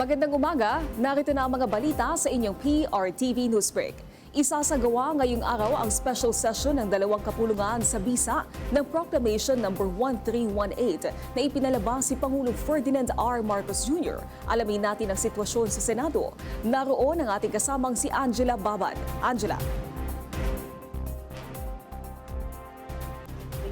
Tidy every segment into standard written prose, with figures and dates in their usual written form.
Magandang umaga, narito na ang mga balita sa inyong PRTV Newsbreak. Isasagawa ngayong araw ang special session ng dalawang kapulungan sa bisa ng Proclamation No. 1318 na ipinalabas si Pangulong Ferdinand R. Marcos Jr. Alamin natin ang sitwasyon sa Senado. Naroon ang ating kasamang si Angela Babad. Angela.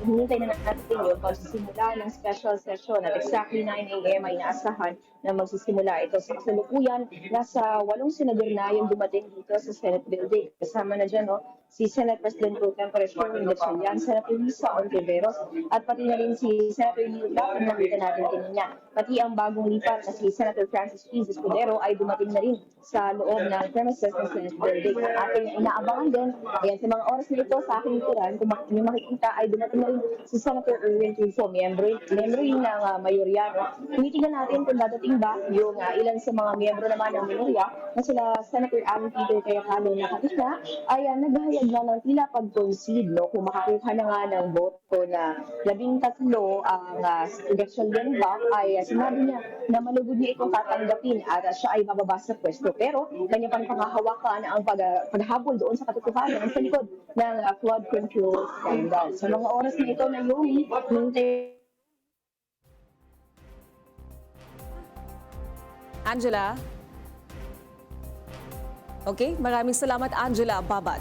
Hinintay na natin yung pagsisimula ng special session at exactly 9 a.m. ay inaasahan na magsisimula ito. Sa kasalukuyan, nasa 8 senador na yung dumating dito sa Senate building. Kasama na dyan si Senate President Pro Tempore Sherwin Gatchalian, Senator Lisa Ontiveros, at pati na rin si Senator Neil Lacson na nakita natin kanina. Pati ang bagong lipat na si Senator Francis P. Escudero ay dumating na rin sa loob ng premises ng Senate building. At ating inaabangan din, ayan, sa mga oras na ito sa aking likuran, kung yung makikita ay dumating na rin si Senator Erwin Tulfo, miyembro rin ng mayorya. Tinitingnan natin kung dadating ba yung ilan sa mga miyembro naman ng mayorya na sila Senator Alan Peter Cayetano na kanina ay naghahayag na ng tila pag-concede, kung makakuha na nga ng boto na 13 ang Gatchalian back ay sinabi niya na malugod niya itong tatanggapin at siya ay bababa sa pwesto. Pero kanya pang panghahawakan ang paghabol doon sa katotohanan sa likod ng flood control scandal. Sa mga oras na ito na Yumi, Angela. Okay, maraming salamat Angela Babad.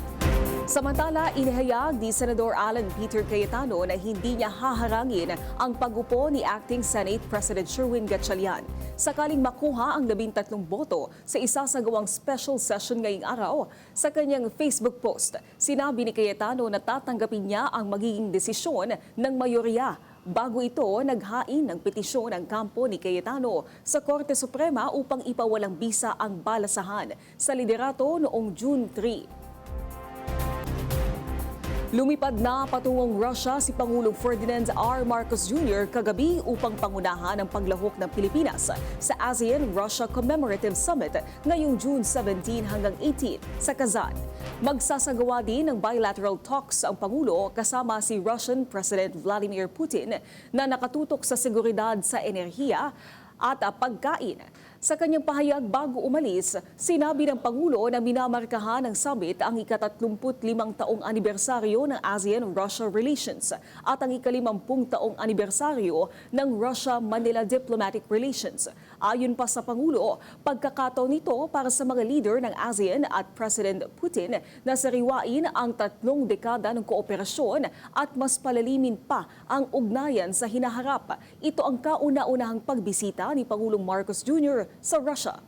Samantala, inihayag ni Senador Alan Peter Cayetano na hindi niya haharangin ang pag-upo ni Acting Senate President Sherwin Gatchalian sakaling makuha ang 13 boto sa isasagawang special session ngayong araw. Sa kanyang Facebook post, sinabi ni Cayetano na tatanggapin niya ang magiging desisyon ng mayorya. Bago ito, naghain ng petisyon ang kampo ni Cayetano sa Korte Suprema upang ipawalang bisa ang balasahan sa liderato noong June 3. Lumipad na patungong Russia si Pangulong Ferdinand R. Marcos Jr. kagabi upang pangunahan ang paglahok ng Pilipinas sa ASEAN-Russia Commemorative Summit ngayong June 17 hanggang 18 sa Kazan. Magsasagawa din ng bilateral talks ang Pangulo kasama si Russian President Vladimir Putin na nakatutok sa seguridad sa enerhiya at pagkain. Sa kanyang pahayag bago umalis, sinabi ng Pangulo na minamarkahan ng summit ang ika-35 taong anibersaryo ng ASEAN-Russia Relations at ang ika-50 taong anibersaryo ng Russia-Manila Diplomatic Relations. Ayon pa sa Pangulo, pagkakataon nito para sa mga leader ng ASEAN at President Putin na sariwain ang 3 dekada ng kooperasyon at mas palalimin pa ang ugnayan sa hinaharap. Ito ang kauna-unahang pagbisita ni Pangulong Marcos Jr. sa Russia.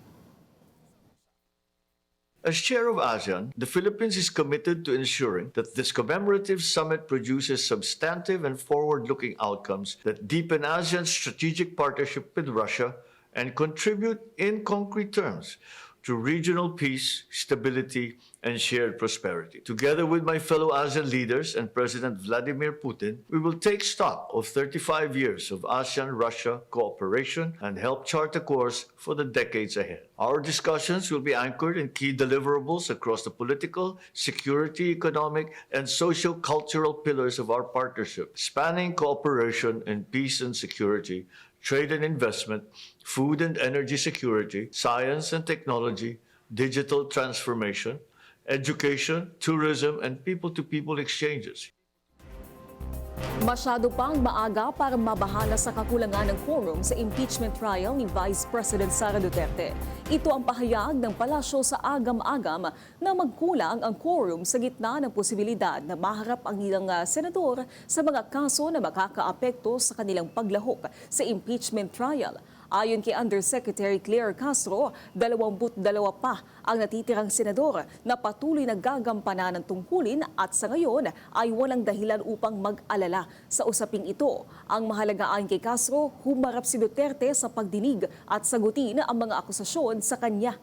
As chair of ASEAN, the Philippines is committed to ensuring that this commemorative summit produces substantive and forward-looking outcomes that deepen ASEAN's strategic partnership with Russia and contribute in concrete terms to regional peace, stability, and shared prosperity. Together with my fellow ASEAN leaders and President Vladimir Putin, we will take stock of 35 years of ASEAN-Russia cooperation and help chart a course for the decades ahead. Our discussions will be anchored in key deliverables across the political, security, economic, and socio-cultural pillars of our partnership, spanning cooperation in peace and security, trade and investment, food and energy security, science and technology, digital transformation, education, tourism, and people-to-people exchanges. Masyado pang maaga para mabahala sa kakulangan ng quorum sa impeachment trial ni Vice President Sara Duterte. Ito ang pahayag ng palasyo sa agam-agam na magkulang ang quorum sa gitna ng posibilidad na maharap ang ilang senador sa mga kaso na makakaapekto sa kanilang paglahok sa impeachment trial. Ayon kay Undersecretary Claire Castro, 22 pa ang natitirang senador na patuloy na gagampanan ng tungkulin at sa ngayon ay walang dahilan upang mag-alala sa usaping ito. Ang mahalaga ayon kay Castro, humarap si Duterte sa pagdinig at sagutin ang mga akusasyon sa kanya.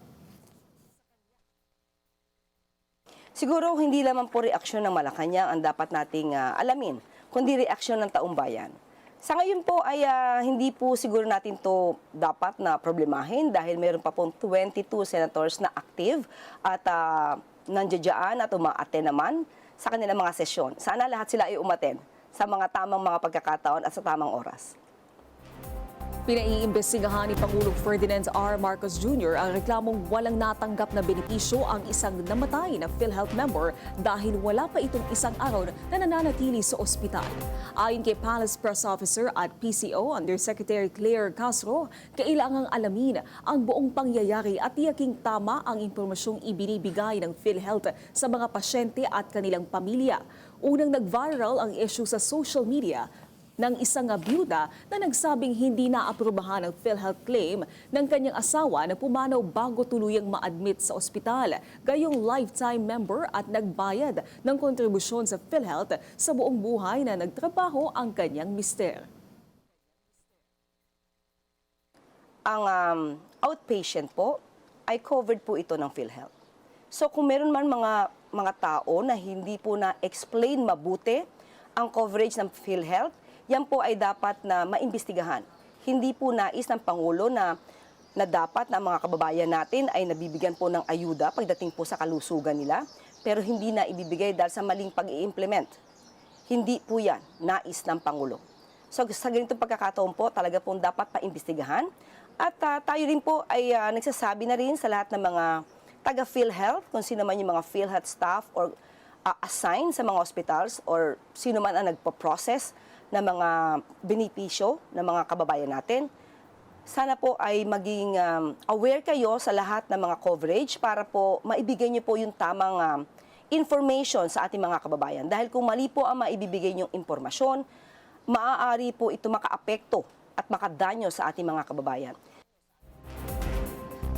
Siguro hindi lamang po reaksyon ng Malacanang ang dapat nating alamin, kundi reaksyon ng taong bayan. Sa ngayon po ay hindi po siguro natin to dapat na problemahin dahil mayroon pa pong 22 senators na active at nandiyan at uma-attend naman sa kanilang mga sesyon. Sana lahat sila ay umattend sa mga tamang mga pagkakataon at sa tamang oras. Pinaiimbestigahan ni Pangulong Ferdinand R. Marcos Jr. ang reklamong walang natanggap na benepisyo ang isang namatay na PhilHealth member dahil wala pa itong isang araw na nananatili sa ospital. Ayon kay Palace Press Officer at PCO Undersecretary Claire Castro, kailangang alamin ang buong pangyayari at tiyaking tama ang impormasyong ibinibigay ng PhilHealth sa mga pasyente at kanilang pamilya. Unang nag-viral ang issue sa social media ng isang byuda na nagsabing hindi naaprubahan ang PhilHealth claim ng kanyang asawa na pumanaw bago tuluyang ma-admit sa ospital. Gayong lifetime member at nagbayad ng kontribusyon sa PhilHealth sa buong buhay na nagtrabaho ang kanyang mister. Ang outpatient po ay covered po ito ng PhilHealth. So kung meron man mga tao na hindi po na-explain mabuti ang coverage ng PhilHealth, yan po ay dapat na maimbestigahan. Hindi po nais ng Pangulo na dapat na mga kababayan natin ay nabibigyan po ng ayuda pagdating po sa kalusugan nila, pero hindi na ibibigay dahil sa maling pag-i-implement. Hindi po yan nais ng Pangulo. So sa ganitong pagkakataon po, talaga po dapat paimbestigahan. At tayo rin po ay nagsasabi na rin sa lahat ng mga taga-PhilHealth, kung sino man yung mga PhilHealth staff or assigned sa mga hospitals or sino man ang nagpo-process na mga benepisyo ng mga kababayan natin. Sana po ay maging aware kayo sa lahat ng mga coverage para po maibigay niyo po yung tamang information sa ating mga kababayan. Dahil kung mali po ang maibibigay niyong impormasyon, maaari po ito makaapekto at makadanyo sa ating mga kababayan.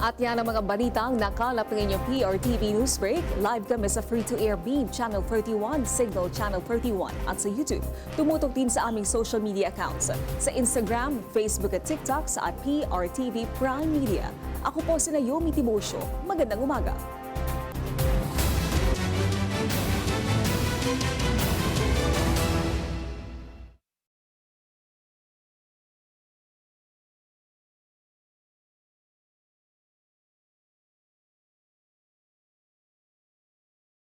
At yan ang mga balitang nakalap ng inyong PRTV Newsbreak. Live kami sa free-to-air Beam Channel 31, Signal Channel 31 at sa YouTube. Tumutok din sa aming social media accounts sa Instagram, Facebook at TikTok sa @PRTV Prime Media. Ako po si Naomi Tibosio. Magandang umaga.